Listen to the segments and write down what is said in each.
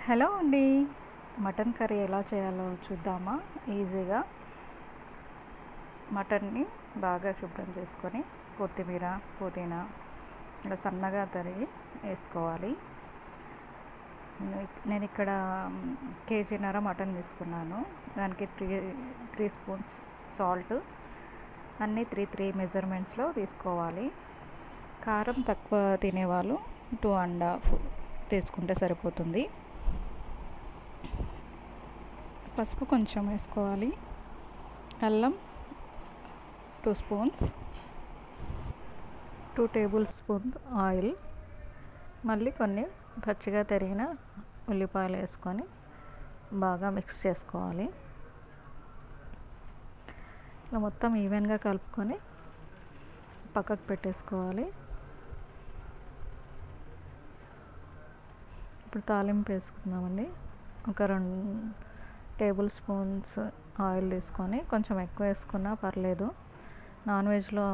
Hello అండి. Mutton curry ఎలా చేయాలో చూద్దామా? ఈజీగా మటన్ని బాగా శుభ్రం చేసుకొని కొత్తిమీర, పుదీనా ఇలా సన్నగా తరిగి వేసుకోవాలి. నేను ఇక్కడ కేజీన్నర మటన్ తీసుకున్నాను. దానికి త్రీ స్పూన్స్ సాల్ట్, అన్నీ త్రీ మెజర్మెంట్స్లో తీసుకోవాలి. కారం తక్కువ తినేవాళ్ళు 2.5 తీసుకుంటే సరిపోతుంది. పసుపు కొంచెం వేసుకోవాలి. అల్లం 2 స్పూన్స్, 2 టేబుల్ స్పూన్ ఆయిల్, మళ్ళీ కొన్ని పచ్చిగా తరిగిన ఉల్లిపాయలు వేసుకొని బాగా మిక్స్ చేసుకోవాలి. ఇలా మొత్తం ఈవెన్గా కలుపుకొని పక్కకు పెట్టేసుకోవాలి. ఇప్పుడు తాలింపు వేసుకుందామండి. ఒక 2 టేబుల్ స్పూన్స్ ఆయిల్ తీసుకొని, కొంచెం ఎక్కువ వేసుకున్నా పర్లేదు, నాన్ వెజ్లో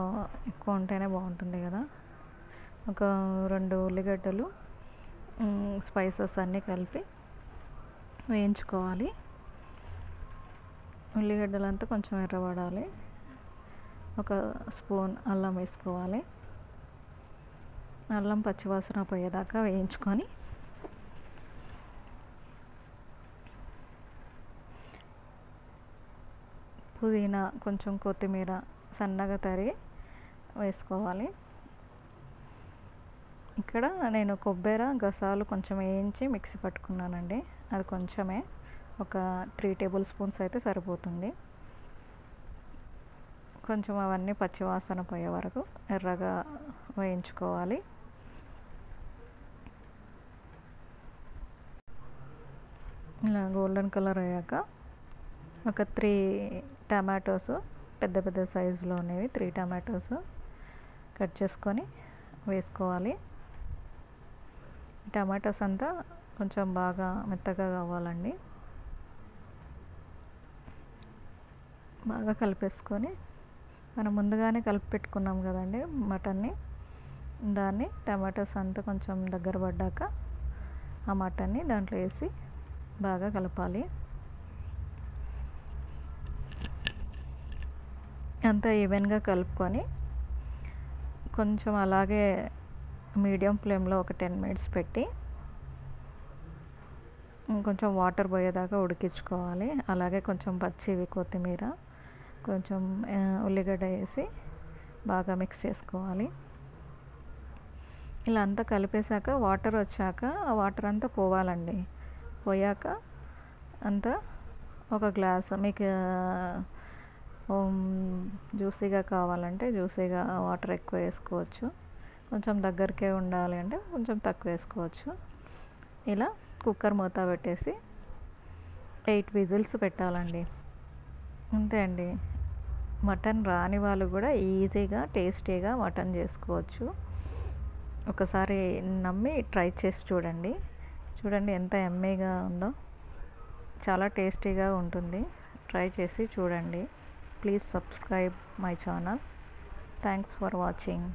ఎక్కువ ఉంటేనే బాగుంటుంది కదా. ఒక 2 ఉల్లిగడ్డలు, స్పైసెస్ అన్నీ కలిపి వేయించుకోవాలి. ఉల్లిగడ్డలంతా కొంచెం ఎర్రబడాలి. ఒక స్పూన్ అల్లం వేసుకోవాలి. అల్లం పచ్చివాసన పోయేదాకా వేయించుకొని పుదీనా, కొంచెం కొత్తిమీర సన్నగా తరిగి వేసుకోవాలి. ఇక్కడ నేను కొబ్బరి గసాలు కొంచెం వేయించి మిక్సీ పట్టుకున్నానండి. అది కొంచెమే, ఒక 3 టేబుల్ స్పూన్స్ అయితే సరిపోతుంది. కొంచెం అవన్నీ పచ్చివాసన పోయే వరకు ఎర్రగా వేయించుకోవాలి. ఇలా గోల్డెన్ కలర్ అయ్యాక ఒక 3 టమాటోస్, పెద్ద పెద్ద సైజులో ఉన్నవి 3 టమాటోస్ కట్ చేసుకొని వేసుకోవాలి. టమాటోస్ అంతా కొంచెం బాగా మెత్తగా కావాలండి. బాగా కలిపేసుకొని మనం ముందుగానే కలిపి పెట్టుకున్నాం కదండి మటన్ని, దాన్ని టమాటోస్ అంతా కొంచెం దగ్గర పడ్డాక ఆ మటన్ని దాంట్లో వేసి బాగా కలపాలి. అంతా ఈవెన్గా కలుపుకొని కొంచెం అలాగే మీడియం ఫ్లేమ్లో ఒక 10 మినిట్స్ పెట్టి కొంచెం వాటర్ పోయేదాకా ఉడికించుకోవాలి. అలాగే కొంచెం పచ్చివి కొత్తిమీర, కొంచెం ఉల్లిగడ్డ వేసి బాగా మిక్స్ చేసుకోవాలి. ఇలా అంతా కలిపేశాక వాటర్ వచ్చాక ఆ వాటర్ అంతా పోవాలండి. పోయాక అంతా ఒక గ్లాస్, మీకు జ్యూసీగా కావాలంటే జ్యూసీగా వాటర్ ఎక్కువ వేసుకోవచ్చు, కొంచెం దగ్గరికే ఉండాలి అంటే కొంచెం తక్కువ వేసుకోవచ్చు. ఇలా కుక్కర్ మూత పెట్టేసి 8 విజిల్స్ పెట్టాలండి. అంతే అండి. మటన్ రాని వాళ్ళు కూడా ఈజీగా టేస్టీగా మటన్ చేసుకోవచ్చు. ఒకసారి నమ్మి ట్రై చేసి చూడండి. చూడండి ఎంత యమ్మీగా ఉందో, చాలా టేస్టీగా ఉంటుంది. ట్రై చేసి చూడండి. Please subscribe my channel. Thanks for watching.